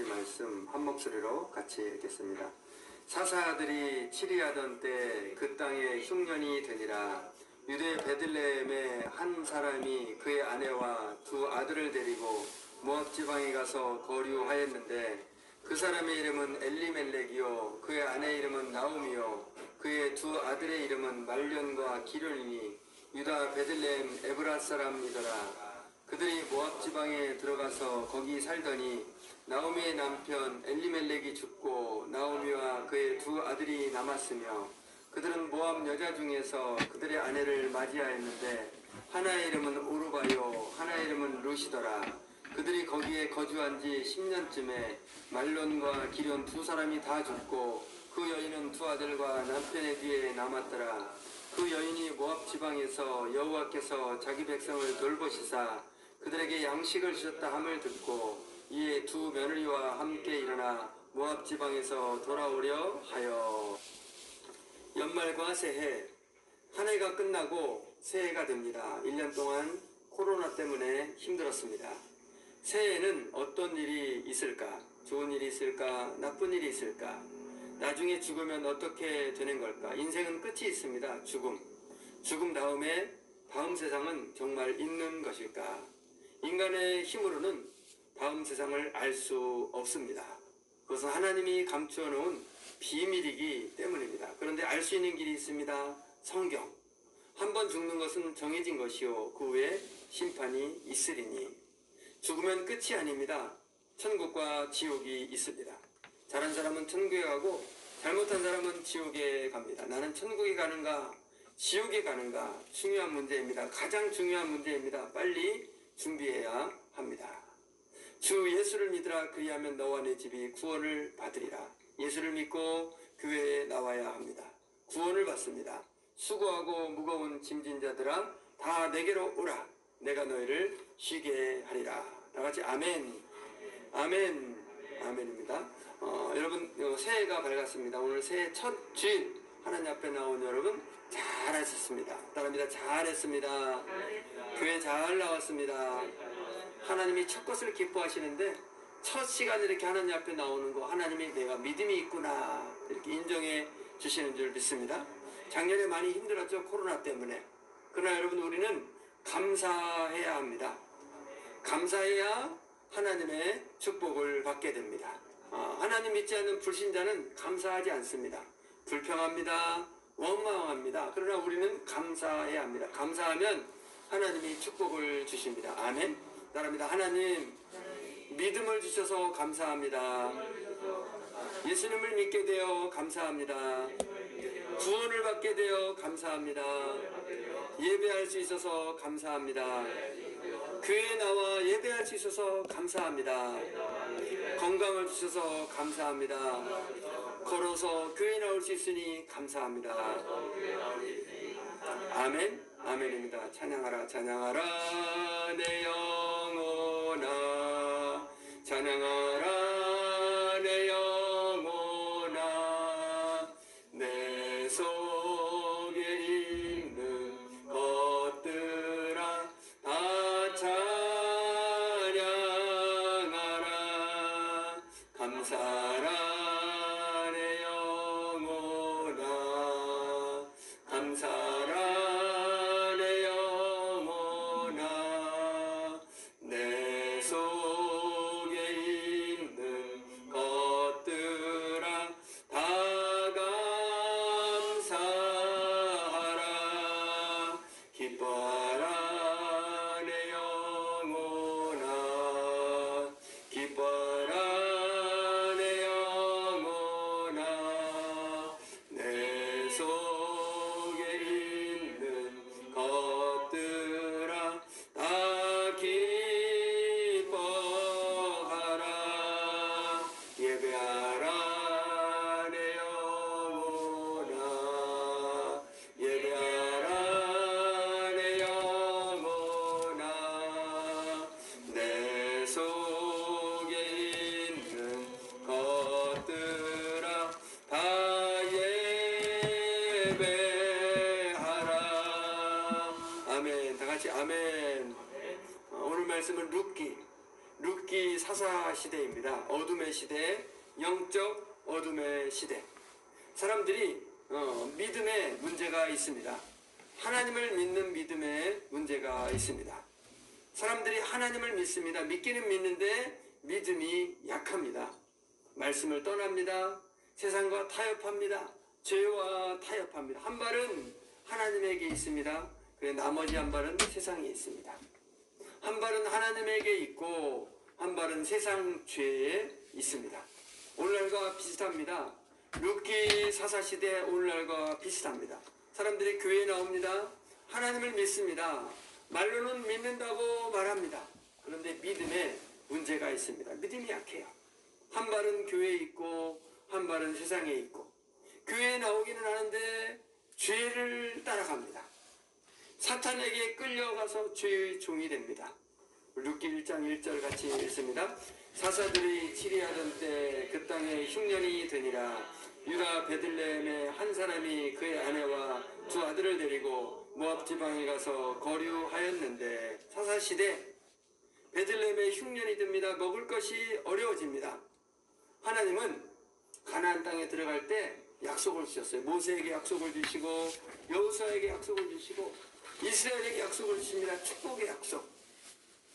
가지 말씀 한 목소리로 같이 읽겠습니다. 사사들이 치리하던 때 그 땅에 흉년이 되니라. 유대 베들레헴의 한 사람이 그의 아내와 두 아들을 데리고 모압 지방에 가서 거류하였는데 그 사람의 이름은 엘리멜렉이요 그의 아내 이름은 나오미요 그의 두 아들의 이름은 말련과 기련이니 유다 베들레헴 에브라 사람이더라. 그들이 모압 지방에 들어가서 거기 살더니 나오미의 남편 엘리멜렉이 죽고 나오미와 그의 두 아들이 남았으며 그들은 모압 여자 중에서 그들의 아내를 맞이하였는데 하나의 이름은 오르바요 하나의 이름은 루시더라. 그들이 거기에 거주한 지 10년쯤에 말론과 기련 두 사람이 다 죽고 그 여인은 두 아들과 남편의 뒤에 남았더라. 그 여인이 모압 지방에서 여호와께서 자기 백성을 돌보시사 그들에게 양식을 주셨다 함을 듣고 이에 두 며느리와 함께 일어나 모압 지방에서 돌아오려 하여. 연말과 새해, 한 해가 끝나고 새해가 됩니다. 1년 동안 코로나 때문에 힘들었습니다. 새해에는 어떤 일이 있을까? 좋은 일이 있을까? 나쁜 일이 있을까? 나중에 죽으면 어떻게 되는 걸까? 인생은 끝이 있습니다. 죽음 다음에 다음 세상은 정말 있는 것일까? 인간의 힘으로는 다음 세상을 알 수 없습니다. 그것은 하나님이 감추어 놓은 비밀이기 때문입니다. 그런데 알 수 있는 길이 있습니다. 성경. 한 번 죽는 것은 정해진 것이요 그 후에 심판이 있으리니. 죽으면 끝이 아닙니다. 천국과 지옥이 있습니다. 잘한 사람은 천국에 가고 잘못한 사람은 지옥에 갑니다. 나는 천국에 가는가 지옥에 가는가 중요한 문제입니다. 가장 중요한 문제입니다. 빨리 준비해야 합니다. 주 예수를 믿으라. 그리하면 너와 내 집이 구원을 받으리라. 예수를 믿고 교회에 나와야 합니다. 구원을 받습니다. 수고하고 무거운 짐진 자들아 다 내게로 오라. 내가 너희를 쉬게 하리라. 다 같이 아멘. 아멘. 아멘입니다. 여러분 새해가 밝았습니다. 오늘 새해 첫 주일 하나님 앞에 나온 여러분 잘하셨습니다. 따라합니다. 잘했습니다. 교회 잘 나왔습니다. 하나님이 첫 것을 기뻐하시는데 첫 시간에 이렇게 하나님 앞에 나오는 거 하나님이 내가 믿음이 있구나 이렇게 인정해 주시는 줄 믿습니다. 작년에 많이 힘들었죠. 코로나 때문에. 그러나 여러분 우리는 감사해야 합니다. 감사해야 하나님의 축복을 받게 됩니다. 하나님 믿지 않는 불신자는 감사하지 않습니다. 불평합니다. 원망합니다. 그러나 우리는 감사해야 합니다. 감사하면 하나님이 축복을 주십니다. 아멘. 따라합니다. 하나님 믿음을 주셔서 감사합니다. 예수님을 믿게 되어 감사합니다. 구원을 받게 되어 감사합니다. 예배할 수 있어서 감사합니다. 교회에 나와 예배할 수 있어서 감사합니다. 건강을 주셔서 감사합니다. 걸어서 교회에 나올 수 있으니 감사합니다. 아멘. 아멘입니다. 찬양하라 찬양하라 내 영혼아 찬양하라 내 영혼아 내 속에 있는 것들아 다 찬양하라 감사라 내 영혼아 감사라 룻기 사사 시대입니다. 어둠의 시대, 영적 어둠의 시대. 사람들이 믿음에 문제가 있습니다. 하나님을 믿는 믿음에 문제가 있습니다. 사람들이 하나님을 믿습니다. 믿기는 믿는데 믿음이 약합니다. 말씀을 떠납니다. 세상과 타협합니다. 죄와 타협합니다. 한 발은 하나님에게 있습니다. 그래 나머지 한 발은 세상에 있습니다. 한 발은 하나님에게 있고 한 발은 세상 죄에 있습니다. 오늘날과 비슷합니다. 룻기 사사시대 오늘날과 비슷합니다. 사람들이 교회에 나옵니다. 하나님을 믿습니다. 말로는 믿는다고 말합니다. 그런데 믿음에 문제가 있습니다. 믿음이 약해요. 한 발은 교회에 있고 한 발은 세상에 있고 교회에 나오기는 하는데 죄를 따라갑니다. 사탄에게 끌려가서 죄의 종이 됩니다. 룻기 1장 1절 같이 읽습니다. 사사들이 치리하던 때 그 땅에 흉년이 되니라. 유다 베들레헴의 한 사람이 그의 아내와 두 아들을 데리고 모압 지방에 가서 거류하였는데 사사시대 베들레헴에 흉년이 듭니다. 먹을 것이 어려워집니다. 하나님은 가나안 땅에 들어갈 때 약속을 주셨어요. 모세에게 약속을 주시고 여호수아에게 약속을 주시고 이스라엘에게 약속을 주십니다. 축복의 약속.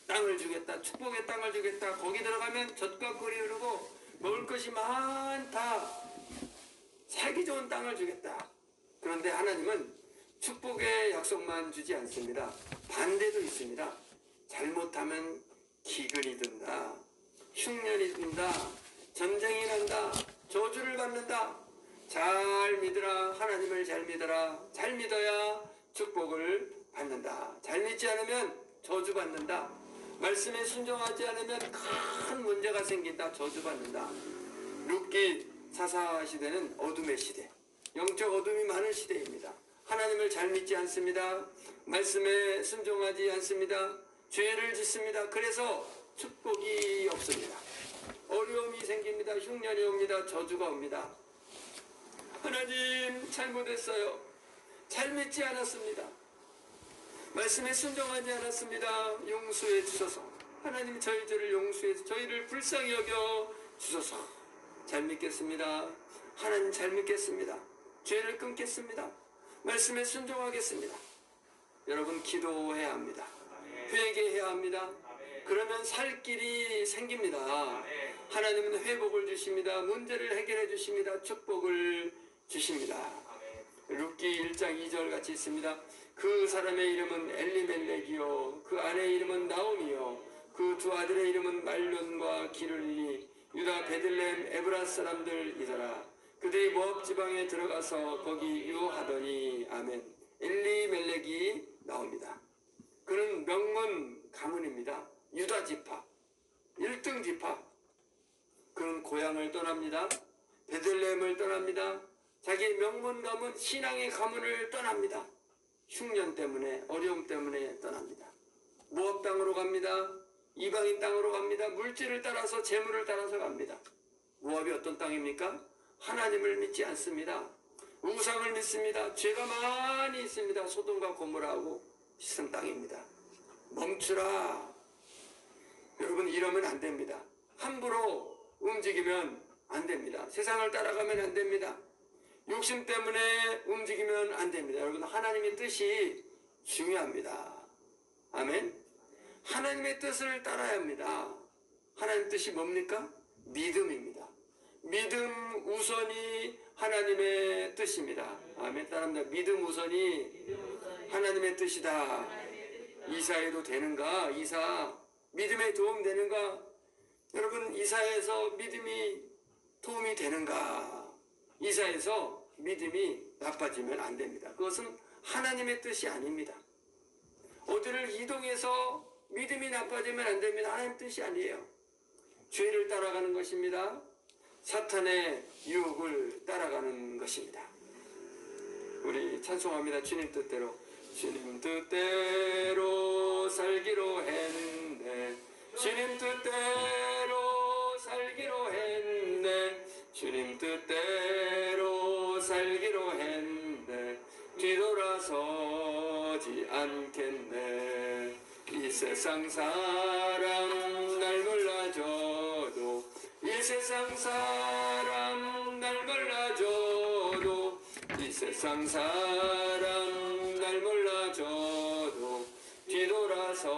땅을 주겠다. 축복의 땅을 주겠다. 거기 들어가면 젖과 꿀이 흐르고 먹을 것이 많다. 살기 좋은 땅을 주겠다. 그런데 하나님은 축복의 약속만 주지 않습니다. 반대도 있습니다. 잘못하면 기근이 든다. 흉년이 든다. 전쟁이 난다. 저주를 받는다. 잘 믿으라. 하나님을 잘 믿어라. 잘 믿어야 축복을 받는다. 잘 믿지 않으면 저주 받는다. 말씀에 순종하지 않으면 큰 문제가 생긴다. 저주 받는다. 룻기 사사 시대는 어둠의 시대, 영적 어둠이 많은 시대입니다. 하나님을 잘 믿지 않습니다. 말씀에 순종하지 않습니다. 죄를 짓습니다. 그래서 축복이 없습니다. 어려움이 생깁니다. 흉년이 옵니다. 저주가 옵니다. 하나님 잘못했어요. 잘 믿지 않았습니다. 말씀에 순종하지 않았습니다. 용서해 주소서. 하나님 저희 죄를 용서해 주소서. 저희를 불쌍히 여겨 주소서. 잘 믿겠습니다. 하나님 잘 믿겠습니다. 죄를 끊겠습니다. 말씀에 순종하겠습니다. 여러분 기도해야 합니다. 회개해야 합니다. 그러면 살 길이 생깁니다. 하나님은 회복을 주십니다. 문제를 해결해 주십니다. 축복을 주십니다. 룻기 1장 2절 같이 있습니다. 그 사람의 이름은 엘리멜렉이요 그 아내의 이름은 나오미요 그 두 아들의 이름은 말론과 기르니 유다 베들레헴 에브라 사람들이더라. 그들이 모압 지방에 들어가서 거기 유하더니 아멘. 엘리멜렉이 나옵니다. 그는 명문 가문입니다. 유다 지파 1등 지파. 그는 고향을 떠납니다. 베들레헴을 떠납니다. 자기 명문 가문 신앙의 가문을 떠납니다. 흉년 때문에 어려움 때문에 떠납니다. 모압 땅으로 갑니다. 이방인 땅으로 갑니다. 물질을 따라서 재물을 따라서 갑니다. 모압이 어떤 땅입니까? 하나님을 믿지 않습니다. 우상을 믿습니다. 죄가 많이 있습니다. 소돔과 고모라하고 비슷한 땅입니다. 멈추라. 여러분 이러면 안 됩니다. 함부로 움직이면 안 됩니다. 세상을 따라가면 안 됩니다. 욕심 때문에 움직이면 안 됩니다. 여러분 하나님의 뜻이 중요합니다. 아멘. 하나님의 뜻을 따라야 합니다. 하나님의 뜻이 뭡니까? 믿음입니다. 믿음 우선이 하나님의 뜻입니다. 아멘. 따라합니다. 믿음 우선이 하나님의 뜻이다. 이사해도 되는가? 이사 믿음에 도움 되는가? 여러분 이사해서 믿음이 도움이 되는가? 이사해서 믿음이 나빠지면 안 됩니다. 그것은 하나님의 뜻이 아닙니다. 어디를 이동해서 믿음이 나빠지면 안 됩니다. 하나님의 뜻이 아니에요. 죄를 따라가는 것입니다. 사탄의 유혹을 따라가는 것입니다. 우리 찬송합니다. 주님 뜻대로. 주님 뜻대로 살기로 했네. 주님 뜻대로 살기로 했네. 주님 뜻대로 살기로 했네. 뒤돌아서지 않겠네. 이 세상 사람 날 몰라줘도 이 세상 사람 날 몰라줘도 이 세상 사람 날 몰라줘도 뒤돌아서지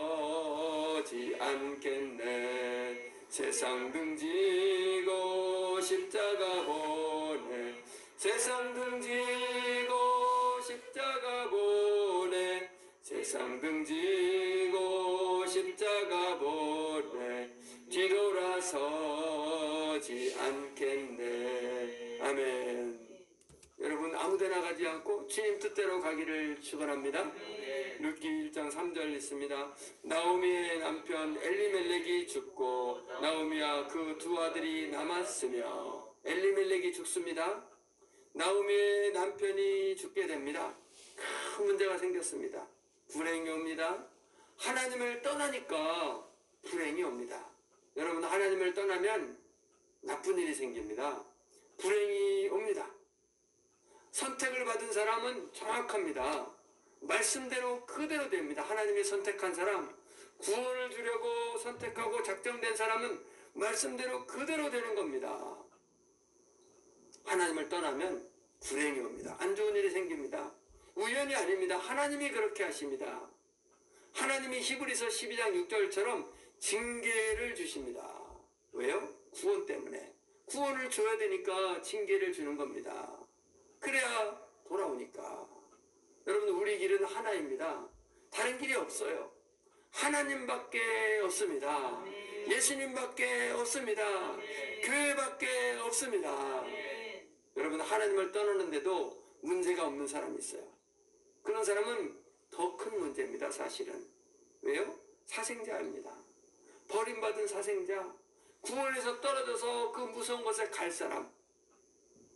않겠네. 세상 등지고 십자가 보내 세상 등지고 십자가 보내 세상 등지고 십자가 보내 뒤돌아서지 않겠네. 아멘. 여러분 아무데나 가지 않고 주님 뜻대로 가기를 축원합니다. 룻기 1장 3절 있습니다. 나오미의 남편 엘리멜렉이 죽고 나오미와 그 두 아들이 남았으며 엘리멜렉이 죽습니다. 나오미의 남편이 죽게 됩니다. 큰 문제가 생겼습니다. 불행이 옵니다. 하나님을 떠나니까 불행이 옵니다. 여러분 하나님을 떠나면 나쁜 일이 생깁니다. 불행이 옵니다. 선택을 받은 사람은 정확합니다. 말씀대로 그대로 됩니다. 하나님이 선택한 사람, 구원을 주려고 선택하고 작정된 사람은 말씀대로 그대로 되는 겁니다. 하나님을 떠나면 불행이 옵니다. 안 좋은 일이 생깁니다. 우연이 아닙니다. 하나님이 그렇게 하십니다. 하나님이 히브리서 12장 6절처럼 징계를 주십니다. 왜요? 구원 때문에. 구원을 줘야 되니까 징계를 주는 겁니다. 그래야 돌아오니까. 여러분 우리 길은 하나입니다. 다른 길이 없어요. 하나님밖에 없습니다. 예수님밖에 없습니다. 교회밖에 없습니다. 여러분 하나님을 떠나는데도 문제가 없는 사람이 있어요. 그런 사람은 더 큰 문제입니다. 사실은. 왜요? 사생자입니다. 버림받은 사생자, 구원에서 떨어져서 그 무서운 곳에 갈 사람.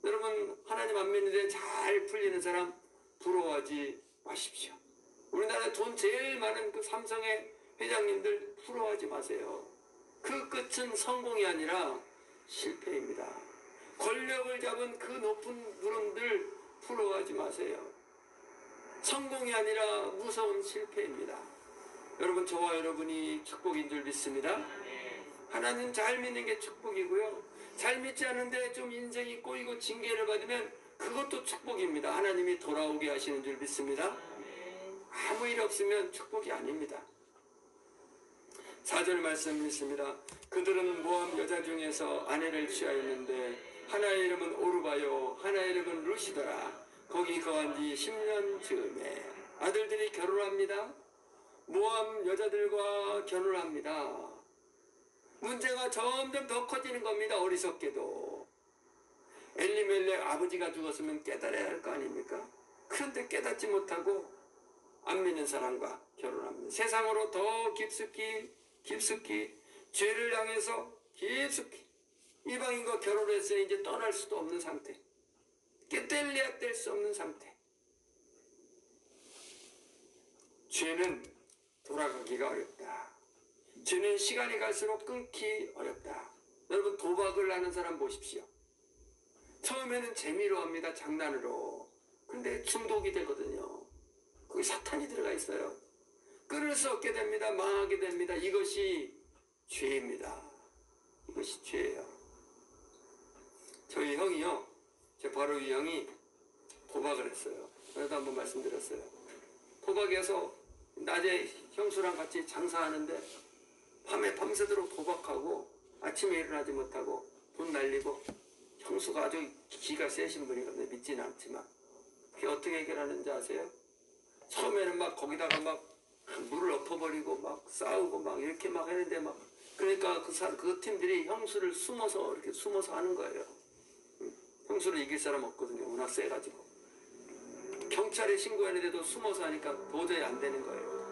여러분 하나님 안 믿는데 잘 풀리는 사람 부러워하지 마십시오. 우리나라에 돈 제일 많은 그 삼성의 회장님들 부러워하지 마세요. 그 끝은 성공이 아니라 실패입니다. 권력을 잡은 그 높은 분들 부러워하지 마세요. 성공이 아니라 무서운 실패입니다. 여러분 저와 여러분이 축복인 줄 믿습니다. 하나님 잘 믿는 게 축복이고요. 잘 믿지 않은데 좀 인생이 꼬이고 징계를 받으면 그것도 축복입니다. 하나님이 돌아오게 하시는 줄 믿습니다. 아무 일 없으면 축복이 아닙니다. 4절 말씀 있습니다. 그들은 모함 여자 중에서 아내를 취하였는데 하나의 이름은 오르바요 하나의 이름은 루시더라. 거기 거한 지 10년 즈음에 아들들이 결혼합니다. 모함 여자들과 결혼합니다. 문제가 점점 더 커지는 겁니다. 어리석게도. 엘리멜렉 아버지가 죽었으면 깨달아야 할 거 아닙니까? 그런데 깨닫지 못하고 안 믿는 사람과 결혼합니다. 세상으로 더 깊숙이 죄를 향해서 깊숙이 이방인과 결혼을 했어요. 이제 떠날 수도 없는 상태. 뗄래야 뗄 수 없는 상태. 죄는 돌아가기가 어렵다. 죄는 시간이 갈수록 끊기 어렵다. 여러분 도박을 하는 사람 보십시오. 처음에는 재미로 합니다. 장난으로. 근데 중독이 되거든요. 거기 사탄이 들어가 있어요. 끊을 수 없게 됩니다. 망하게 됩니다. 이것이 죄입니다. 이것이 죄예요. 저희 형이요. 제 바로 이 형이 도박을 했어요. 그래도 한번 말씀드렸어요. 도박해서 낮에 형수랑 같이 장사하는데 밤에 밤새도록 도박하고 아침에 일어나지 못하고 돈 날리고 형수가 아주 기가 세신 분이거든요. 믿지는 않지만. 그게 어떻게 해결하는지 아세요? 처음에는 막 거기다가 막 물을 엎어버리고 막 싸우고 막 이렇게 막 했는데 막 그러니까 그 팀들이 형수를 숨어서 이렇게 숨어서 하는 거예요. 형수를 이길 사람 없거든요. 워낙 세가지고. 경찰에 신고했는데도 숨어서 하니까 도저히 안 되는 거예요.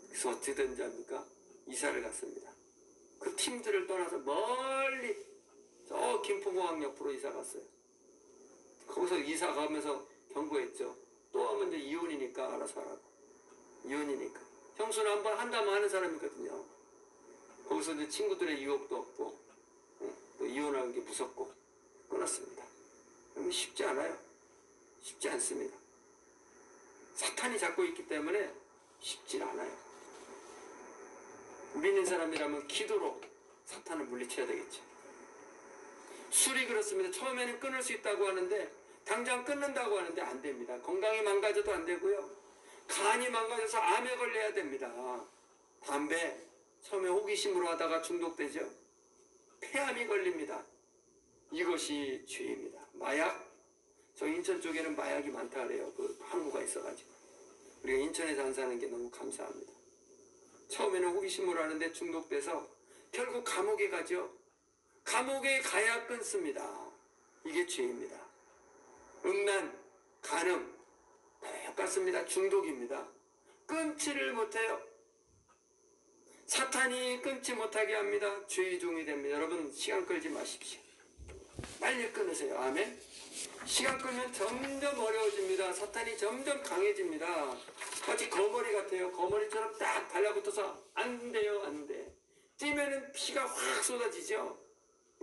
그래서 어떻게 된지 압니까? 이사를 갔습니다. 그 팀들을 떠나서 멀리 저 김포공항 옆으로 이사 갔어요. 거기서 이사 가면서 경고했죠. 또 하면 이제 이혼이니까 알아서 하라고. 이혼이니까. 형수는 한번 한다면 하는 사람이거든요. 거기서 이제 친구들의 유혹도 없고 또 이혼하는 게 무섭고 끊었습니다. 쉽지 않아요. 쉽지 않습니다. 사탄이 잡고 있기 때문에 쉽질 않아요. 믿는 사람이라면 기도로 사탄을 물리쳐야 되겠죠. 술이 그렇습니다. 처음에는 끊을 수 있다고 하는데 당장 끊는다고 하는데 안 됩니다. 건강이 망가져도 안 되고요. 간이 망가져서 암에 걸려야 됩니다. 담배 처음에 호기심으로 하다가 중독되죠. 폐암이 걸립니다. 이것이 죄입니다. 마약, 저 인천 쪽에는 마약이 많다 그래요. 그 항구가 있어가지고 우리가 인천에서 안 사는 게 너무 감사합니다. 처음에는 호기심으로 하는데 중독돼서 결국 감옥에 가죠. 감옥에 가야 끊습니다. 이게 죄입니다. 음란, 간음 똑같습니다. 중독입니다. 끊지를 못해요. 사탄이 끊지 못하게 합니다. 죄의 종이 됩니다. 여러분 시간 끌지 마십시오. 빨리 끊으세요. 아멘. 시간 끌면 점점 어려워집니다. 사탄이 점점 강해집니다. 마치 거머리 같아요. 거머리처럼 딱 달라붙어서 안 돼요. 안 돼. 뛰면은 피가 확 쏟아지죠.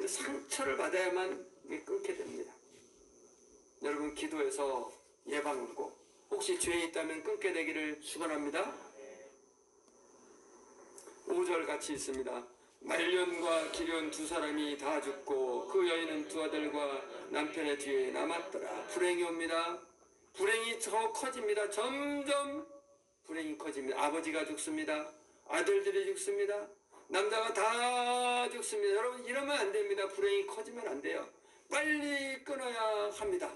상처를 받아야만 이게 끊게 됩니다. 여러분 기도해서 예방하고 혹시 죄에 있다면 끊게 되기를 축원합니다. 5절 같이 있습니다. 말년과 기련 두 사람이 다 죽고 그 여인은 두 아들과 남편의 뒤에 남았더라. 불행이 옵니다. 불행이 더 커집니다. 점점 불행이 커집니다. 아버지가 죽습니다. 아들들이 죽습니다. 남자가 다 죽습니다. 여러분 이러면 안 됩니다. 불행이 커지면 안 돼요. 빨리 끊어야 합니다.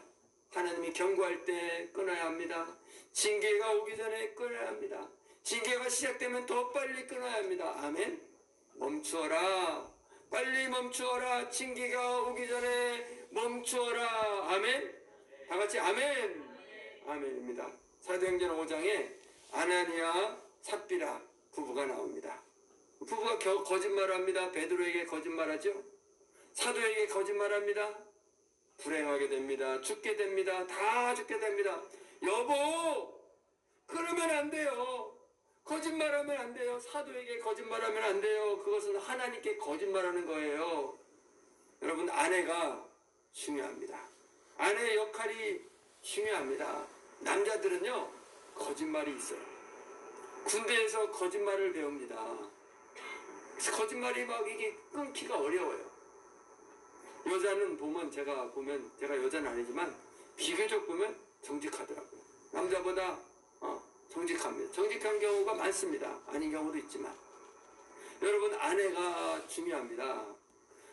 하나님이 경고할 때 끊어야 합니다. 징계가 오기 전에 끊어야 합니다. 징계가 시작되면 더 빨리 끊어야 합니다. 아멘. 멈추어라. 빨리 멈추어라. 징계가 오기 전에 멈추어라. 아멘. 다 같이 아멘. 아멘입니다. 사도행전 5장에 아나니아 삽비라 부부가 나옵니다. 부부가 거짓말합니다. 베드로에게 거짓말하죠. 사도에게 거짓말합니다. 불행하게 됩니다. 죽게 됩니다. 다 죽게 됩니다. 여보, 그러면 안 돼요. 거짓말하면 안 돼요. 사도에게 거짓말하면 안 돼요. 그것은 하나님께 거짓말하는 거예요. 여러분 아내가 중요합니다. 아내의 역할이 중요합니다. 남자들은요 거짓말이 있어요. 군대에서 거짓말을 배웁니다. 그래서 거짓말이 막 이게 끊기가 어려워요. 여자는 제가 여자는 아니지만 비교적 보면 정직하더라고요. 남자보다 정직합니다. 정직한 경우가 많습니다. 아닌 경우도 있지만 여러분 아내가 중요합니다.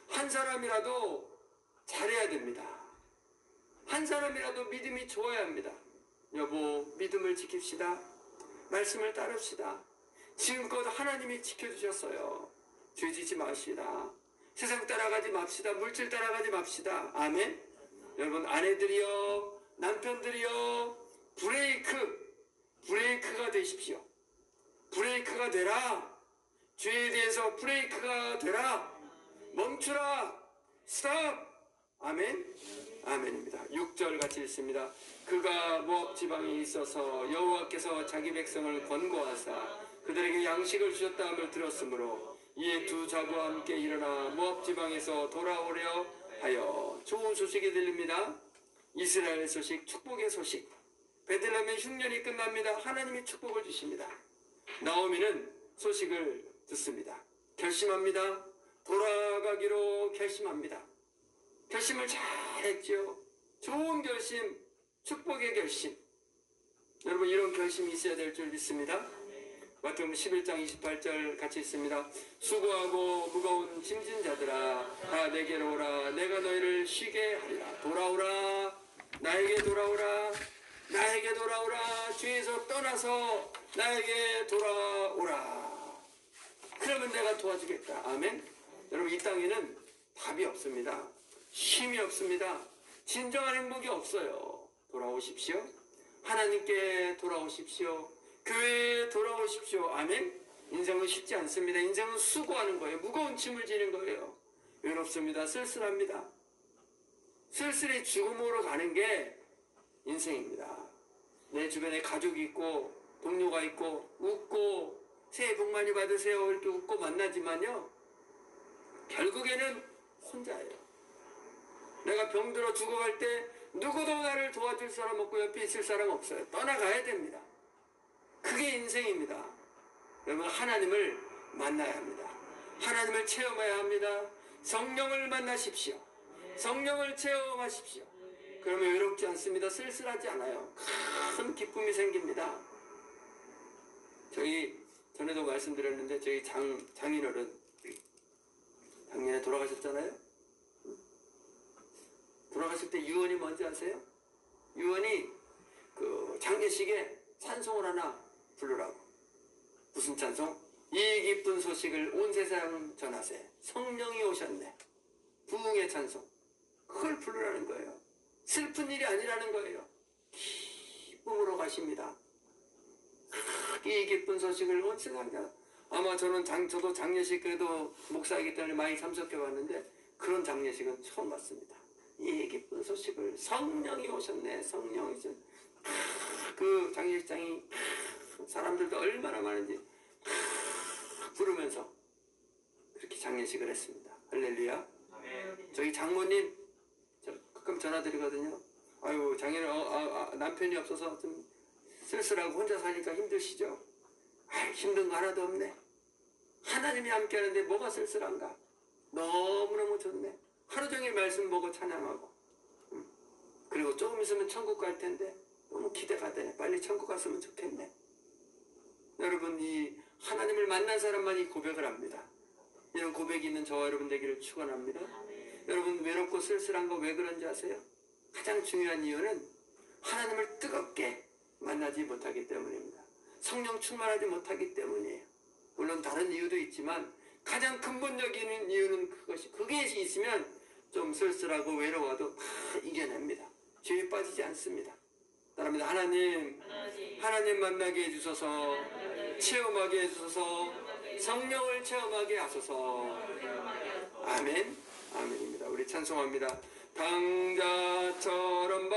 한 사람이라도 잘해야 됩니다. 한 사람이라도 믿음이 좋아야 합니다. 여보 믿음을 지킵시다. 말씀을 따릅시다. 지금껏 하나님이 지켜주셨어요. 죄지지 마시다. 세상 따라가지 맙시다. 물질 따라가지 맙시다. 아멘. 여러분 아내들이요 남편들이요 브레이크가 되십시오. 브레이크가 되라. 죄에 대해서 브레이크가 되라. 멈추라. 스탑. 아멘. 아멘입니다. 6절 같이 읽습니다. 그가 모압 지방에 있어서 여호와께서 자기 백성을 권고하사 그들에게 양식을 주셨다 함을 들었으므로 이에 두 자부와 함께 일어나 모압 지방에서 돌아오려 하여. 좋은 소식이 들립니다. 이스라엘의 소식, 축복의 소식. 베들레헴의 흉년이 끝납니다. 하나님이 축복을 주십니다. 나오미는 소식을 듣습니다. 결심합니다. 돌아가기로 결심합니다. 결심을 잘했죠. 좋은 결심, 축복의 결심. 여러분 이런 결심이 있어야 될 줄 믿습니다. 마태복음 11장 28절 같이 있습니다. 수고하고 무거운 짐진 자들아 다 내게로 오라. 내가 너희를 쉬게 하리라. 돌아오라. 나에게 돌아오라. 나에게 돌아오라. 죄에서 떠나서 나에게 돌아오라. 그러면 내가 도와주겠다. 아멘. 여러분 이 땅에는 답이 없습니다. 쉼이 없습니다. 진정한 행복이 없어요. 돌아오십시오. 하나님께 돌아오십시오. 교회에 돌아오십시오. 아멘. 인생은 쉽지 않습니다. 인생은 수고하는 거예요. 무거운 짐을 지는 거예요. 외롭습니다. 쓸쓸합니다. 쓸쓸히 죽음으로 가는 게 인생입니다. 내 주변에 가족이 있고 동료가 있고 웃고 새해 복 많이 받으세요 이렇게 웃고 만나지만요 결국에는 혼자예요. 내가 병들어 죽어갈 때 누구도 나를 도와줄 사람 없고 옆에 있을 사람 없어요. 떠나가야 됩니다. 그게 인생입니다. 여러분, 하나님을 만나야 합니다. 하나님을 체험해야 합니다. 성령을 만나십시오. 성령을 체험하십시오. 그러면 외롭지 않습니다. 쓸쓸하지 않아요. 큰 기쁨이 생깁니다. 저희 전에도 말씀드렸는데 저희 장인어른 작년에 돌아가셨잖아요. 돌아가실 때 유언이 뭔지 아세요? 유언이 그 장례식에 찬송을 하나 부르라고. 무슨 찬송? 이 기쁜 소식을 온 세상 전하세. 성령이 오셨네. 부흥의 찬송. 그걸 부르라는 거예요. 슬픈 일이 아니라는 거예요. 기쁨으로 가십니다. 이 기쁜 소식을 온 세상 전하. 아마 저도 장례식 그래도 목사이기 때문에 많이 참석해 봤는데 그런 장례식은 처음 봤습니다. 이 기쁜 소식을 성령이 오셨네. 성령이 오셨네. 그 장례식장이 사람들도 얼마나 많은지 부르면서 그렇게 장례식을 했습니다. 할렐루야. 저희 장모님 가끔 전화드리거든요. 아유, 장인은 남편이 없어서 좀 쓸쓸하고 혼자 사니까 힘드시죠? 아유, 힘든 거 하나도 없네. 하나님이 함께 하는데 뭐가 쓸쓸한가? 너무너무 좋네. 하루 종일 말씀 보고 찬양하고. 그리고 조금 있으면 천국 갈 텐데 너무 기대가 돼. 빨리 천국 갔으면 좋겠네. 여러분, 이 하나님을 만난 사람만 이 고백을 합니다. 이런 고백이 있는 저와 여러분 되기를 축원합니다. 여러분, 외롭고 쓸쓸한 거 왜 그런지 아세요? 가장 중요한 이유는 하나님을 뜨겁게 만나지 못하기 때문입니다. 성령 충만하지 못하기 때문이에요. 물론 다른 이유도 있지만 가장 근본적인 이유는 그게 있으면 좀 쓸쓸하고 외로워도 다 이겨냅니다. 죄에 빠지지 않습니다. 따라합니다. 하나님 만나게 해주소서. 체험하게 해주소서. 성령을 체험하게 하소서. 아멘. 아멘입니다. 우리 찬송합니다. 당자처럼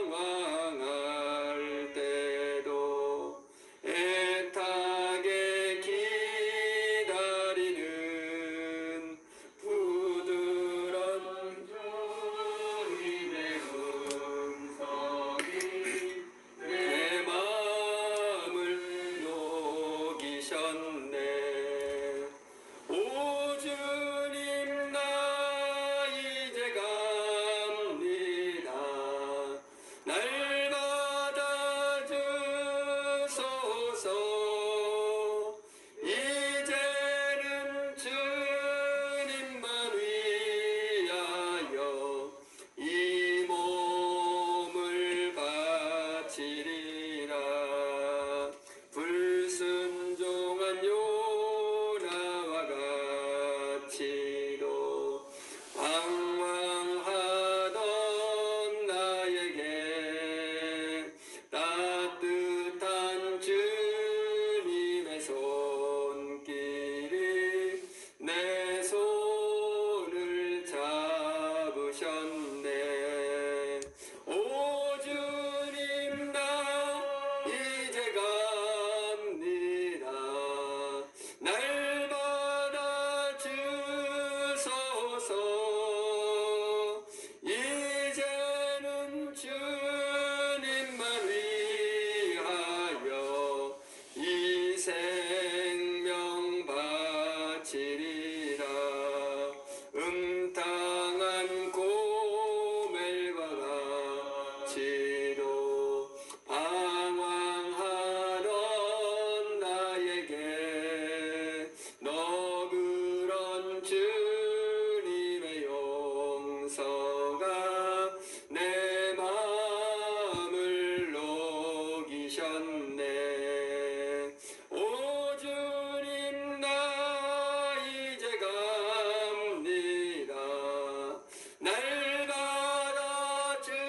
방황할 때도 애타게 기다리는 부드러운 주님의 음성이 내 마음을 녹이셨네. 오 주님, 나 이제 갑니다. 날 받아주소서. 이제는 주님만 위하여 이 몸을 바치리라. 불순종한 요나와 같이도 방황하던 나에게 따뜻한 주님의 손길이 내 손을 잡으셨네. 오 주님, 나 이제 갑니다. 날 받아주소서. 이제는 주님만 위하여 이 생명 바치리라. 음탕한 고멜과 같이도 방황하던 나에게 너그런 주님의 용서가 내 마음을 녹이셨네. 오 주님, 나 이제 갑니다. 날 받아주소서.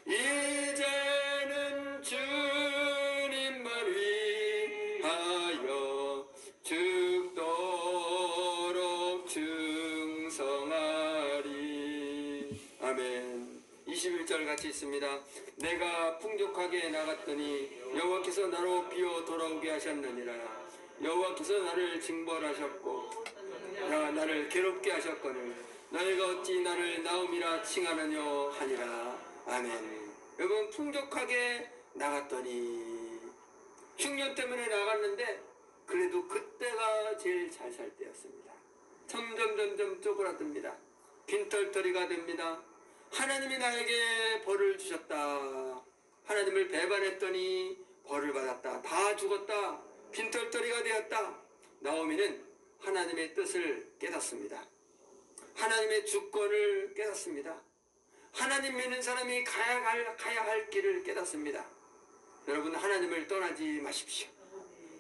이제는 주님만 위하여 죽도록 충성하리. 아멘. 21절 같이 있습니다. 내가 풍족하게 나갔더니 여호와께서 나로 비어 돌아오게 하셨느니라. 여호와께서 나를 징벌하셨고 나를 괴롭게 하셨거늘 너희가 어찌 나를 나음이라 칭하느뇨 하니라. 아멘. 여러분 풍족하게 나갔더니 흉년 때문에 나갔는데 그래도 그때가 제일 잘 살 때였습니다. 점점 쪼그라듭니다. 빈털터리가 됩니다. 하나님이 나에게 벌을 주셨다. 하나님을 배반했더니 벌을 받았다. 다 죽었다. 빈털터리가 되었다. 나오미는 하나님의 뜻을 깨닫습니다. 하나님의 주권을 깨닫습니다. 하나님 믿는 사람이 가야 할 길을 깨닫습니다. 여러분 하나님을 떠나지 마십시오.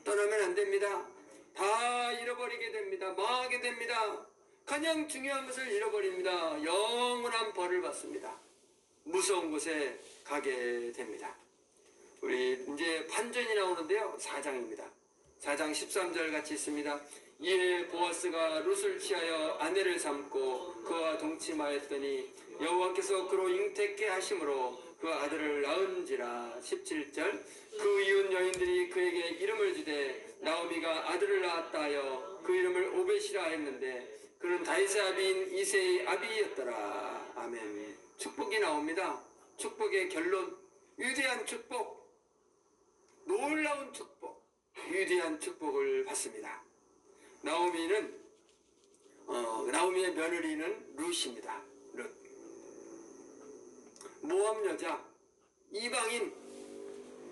떠나면 안 됩니다. 다 잃어버리게 됩니다. 망하게 됩니다. 가장 중요한 것을 잃어버립니다. 영원한 벌을 받습니다. 무서운 곳에 가게 됩니다. 우리 이제 반전이 나오는데요. 4장입니다. 4장 13절 같이 있습니다. 이에 보아스가 룻을 취하여 아내를 삼고 그와 동침하였더니 여호와께서 그로 잉태케 하심으로 그 아들을 낳은지라. 17절 그 이웃 여인들이 그에게 이름을 주되 나오미가 아들을 낳았다 하여 그 이름을 오벳이라 했는데 그는 다윗의 아비인 이새의 아비였더라. 아멘. 축복이 나옵니다. 축복의 결론, 위대한 축복, 놀라운 축복, 위대한 축복을 받습니다. 나오미의 며느리는 룻입니다. 룻. 모압 여자, 이방인.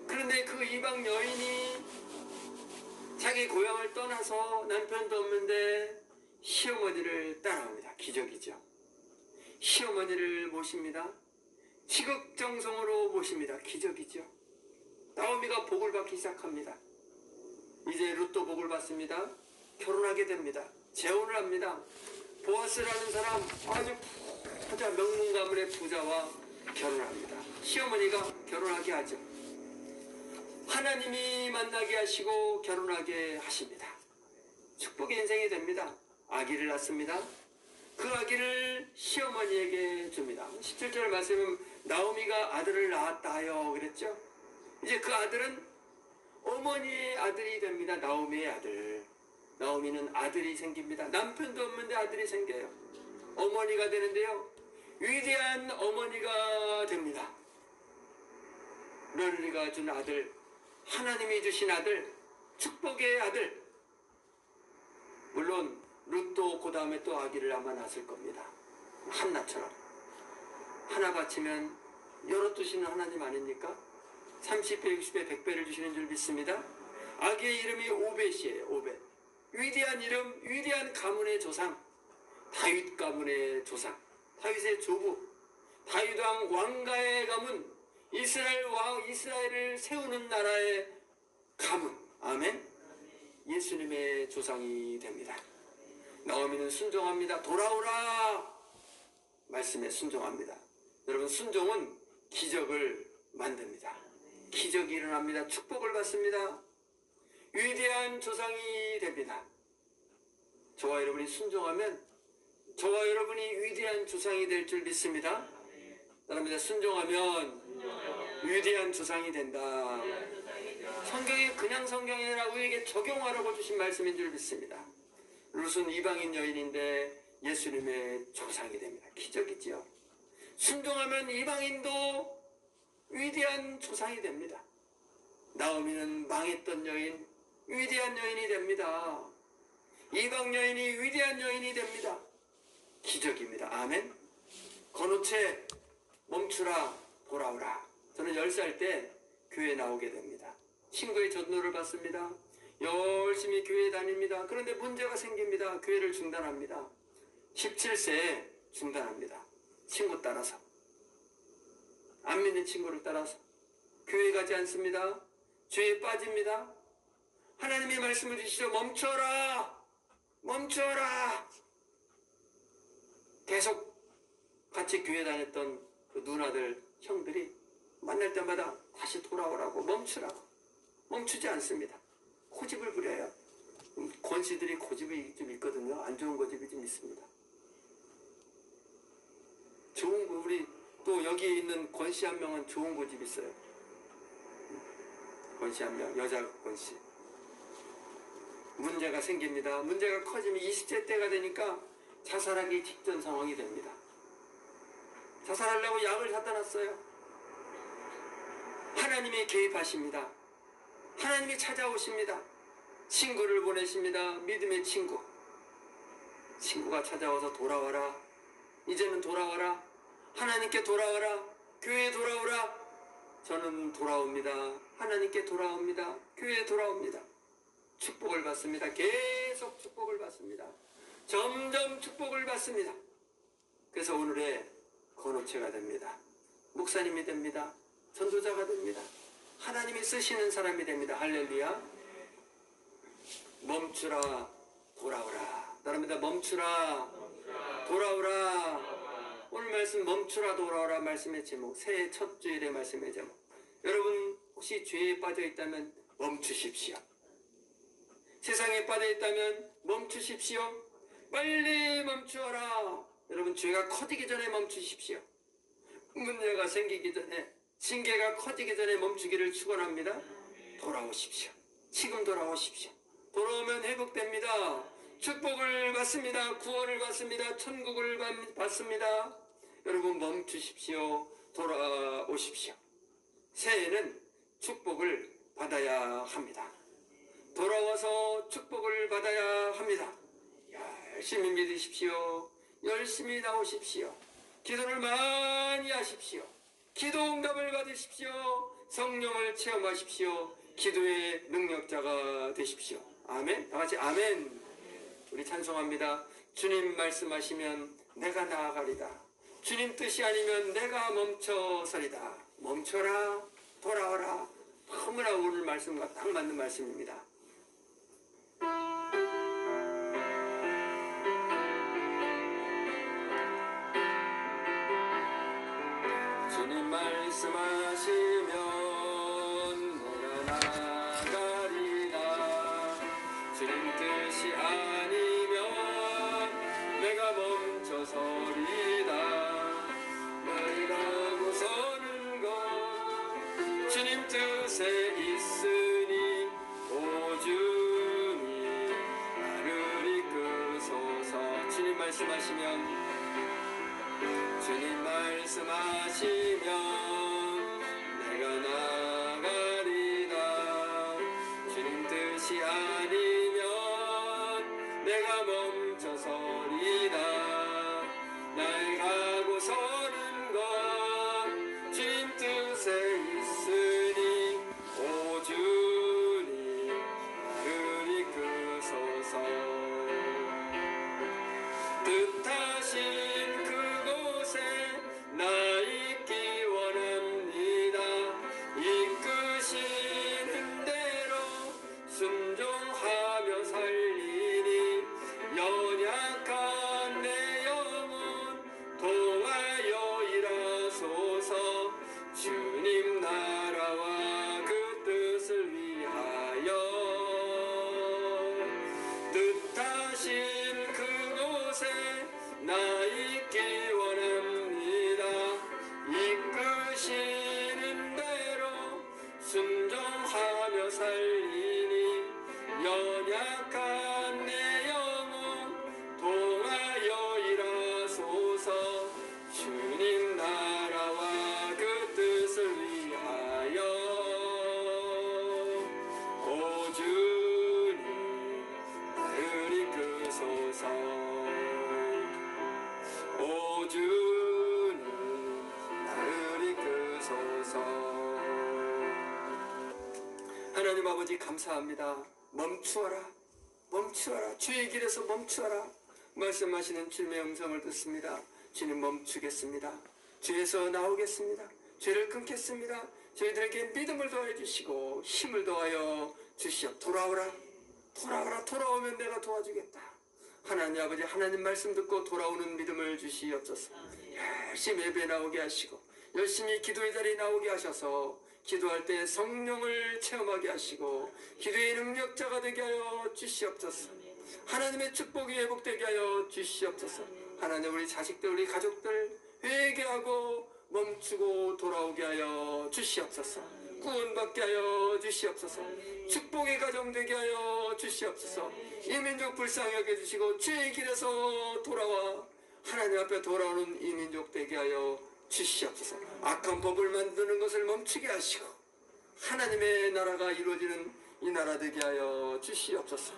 그런데 그 이방 여인이 자기 고향을 떠나서 남편도 없는데 시어머니를 따라옵니다. 기적이죠. 시어머니를 모십니다. 지극정성으로 모십니다. 기적이죠. 나오미가 복을 받기 시작합니다. 이제 룻도 복을 받습니다. 결혼하게 됩니다. 재혼을 합니다. 보아스라는 사람, 아주 부자 명문 가문의 부자와 결혼합니다. 시어머니가 결혼하게 하죠. 하나님이 만나게 하시고 결혼하게 하십니다. 축복의 인생이 됩니다. 아기를 낳습니다. 그 아기를 시어머니에게 줍니다. 17절 말씀은 나오미가 아들을 낳았다 하여 그랬죠. 이제 그 아들은 어머니의 아들이 됩니다. 나오미의 아들. 나오미는 아들이 생깁니다. 남편도 없는데 아들이 생겨요. 어머니가 되는데요. 위대한 어머니가 됩니다. 며느리가 준 아들, 하나님이 주신 아들, 축복의 아들. 물론 룻도 그 다음에 또 아기를 아마 낳았을 겁니다. 한나처럼. 하나 바치면 여러 두시는 하나님 아닙니까? 30배, 60배, 100배를 주시는 줄 믿습니다. 아기의 이름이 오벳이에요. 오벳. 위대한 이름, 위대한 가문의 조상, 다윗 가문의 조상, 다윗의 조부, 다윗 왕 왕가의 가문, 이스라엘을 세우는 나라의 가문. 아멘. 예수님의 조상이 됩니다. 나오미는 순종합니다. 돌아오라 말씀에 순종합니다. 여러분 순종은 기적을 만듭니다. 기적이 일어납니다. 축복을 받습니다. 위대한 조상이 됩니다. 저와 여러분이 순종하면 저와 여러분이 위대한 조상이 될 줄 믿습니다. 따라합니다. 순종하면 위대한 조상이 된다. 성경이 그냥 성경이 아니라 우리에게 적용하라고 주신 말씀인 줄 믿습니다. 룻은 이방인 여인인데 예수님의 조상이 됩니다. 기적이지요. 순종하면 이방인도 위대한 조상이 됩니다. 나오미는 망했던 여인, 위대한 여인이 됩니다. 이방 여인이 위대한 여인이 됩니다. 기적입니다. 아멘. 건우체 멈추라 돌아오라. 저는 10살 때 교회에 나오게 됩니다. 친구의 전도를 받습니다. 열심히 교회에 다닙니다. 그런데 문제가 생깁니다. 교회를 중단합니다. 17세에 중단합니다. 친구 따라서. 안 믿는 친구를 따라서. 교회 가지 않습니다. 죄에 빠집니다. 하나님의 말씀을 주시죠. 멈춰라. 멈춰라. 계속 같이 교회 다녔던 그 누나들, 형들이 만날 때마다 다시 돌아오라고 멈추라고. 멈추지 않습니다. 고집을 부려요. 권씨들이 고집이 좀 있거든요. 안 좋은 고집이 좀 있습니다. 좋은 우리 또 여기 있는 권씨 한 명은 좋은 고집이 있어요. 권씨 한 명, 여자 권씨. 문제가 생깁니다. 문제가 커지면 20세 때가 되니까 자살하기 직전 상황이 됩니다. 자살하려고 약을 사다 놨어요. 하나님이 개입하십니다. 하나님이 찾아오십니다. 친구를 보내십니다. 믿음의 친구. 친구가 찾아와서 돌아와라. 이제는 돌아와라. 하나님께 돌아와라. 교회에 돌아오라. 저는 돌아옵니다. 하나님께 돌아옵니다. 교회에 돌아옵니다. 축복을 받습니다. 계속 축복을 받습니다. 점점 축복을 받습니다. 그래서 오늘의 건호체가 됩니다. 목사님이 됩니다. 전도자가 됩니다. 하나님이 쓰시는 사람이 됩니다. 할렐루야. 멈추라 돌아오라. 따릅니다. 멈추라 돌아오라. 오늘 말씀 멈추라 돌아오라 말씀의 제목, 새해 첫 주일의 말씀의 제목. 여러분 혹시 죄에 빠져 있다면 멈추십시오. 세상에 빠져 있다면 멈추십시오. 빨리 멈추어라. 여러분 죄가 커지기 전에 멈추십시오. 문제가 생기기 전에, 징계가 커지기 전에 멈추기를 축원합니다. 돌아오십시오. 지금 돌아오십시오. 돌아오면 회복됩니다. 축복을 받습니다. 구원을 받습니다. 천국을 받습니다. 여러분 멈추십시오. 돌아오십시오. 새해에는 축복을 받아야 합니다. 돌아와서 축복을 받아야 합니다. 열심히 믿으십시오. 열심히 나오십시오. 기도를 많이 하십시오. 기도 응답을 받으십시오. 성령을 체험하십시오. 기도의 능력자가 되십시오. 아멘. 다 같이 아멘. 우리 찬송합니다. 주님 말씀하시면 내가 나아가리다. 주님 뜻이 아니면 내가 멈춰서리다. 멈춰라 돌아와라. 너무나 오늘 말씀과 딱 맞는 말씀입니다. 주님 말씀하시면 내가 나가리라. 주님 뜻이 아니면 내가 멈춰서리다. 너희라고 서는 것 주님 뜻에 있으니 오주니 나를 이끄소서. 주님 말씀하시면 주님 말씀하시면 내가 나가리다. 주님 뜻이 아니면 내가 멈춰서리다. 날 가고 서는 것 주님 뜻에 있으니 오주니 나를 이끄소서. 뜻하신 나 있기 원합니다. 이끄시는 대로 순종하며 살리니 연약한 내 영혼 도와여 일하소서. 주님 나라와 그 뜻을 위하여 뜻하신 그곳에 나 있기 이끄시는 대로 순종하며 살리니 연약한 내 영혼 도와여 일하소서. 주님 나라와 그 뜻을 위하여 오 주님 나를 이끄소서. 오 주님 하나님 아버지 감사합니다. 멈추어라 멈추어라. 주의 길에서 멈추어라 말씀하시는 주님의 음성을 듣습니다. 주님 멈추겠습니다. 죄에서 나오겠습니다. 죄를 끊겠습니다. 저희들에게 믿음을 더해 주시고 힘을 더하여 주시옵. 돌아오라 돌아오라. 돌아오면 내가 도와주겠다. 하나님 아버지 하나님 말씀 듣고 돌아오는 믿음을 주시옵소서. 열심히 예배 나오게 하시고 열심히 기도의 자리에 나오게 하셔서 기도할 때 성령을 체험하게 하시고 기도의 능력자가 되게 하여 주시옵소서. 하나님의 축복이 회복되게 하여 주시옵소서. 하나님 우리 자식들 우리 가족들 회개하고 멈추고 돌아오게 하여 주시옵소서. 구원받게 하여 주시옵소서. 축복의 가정 되게 하여 주시옵소서. 이 민족 불쌍히 여겨주시고 주의 길에서 돌아와 하나님 앞에 돌아오는 이 민족 되게 하여 주시옵소서. 악한 법을 만드는 것을 멈추게 하시고 하나님의 나라가 이루어지는 이 나라 되게 하여 주시옵소서.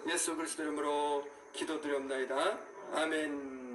예수 그리스도 이름으로 기도드렸나이다. 아멘.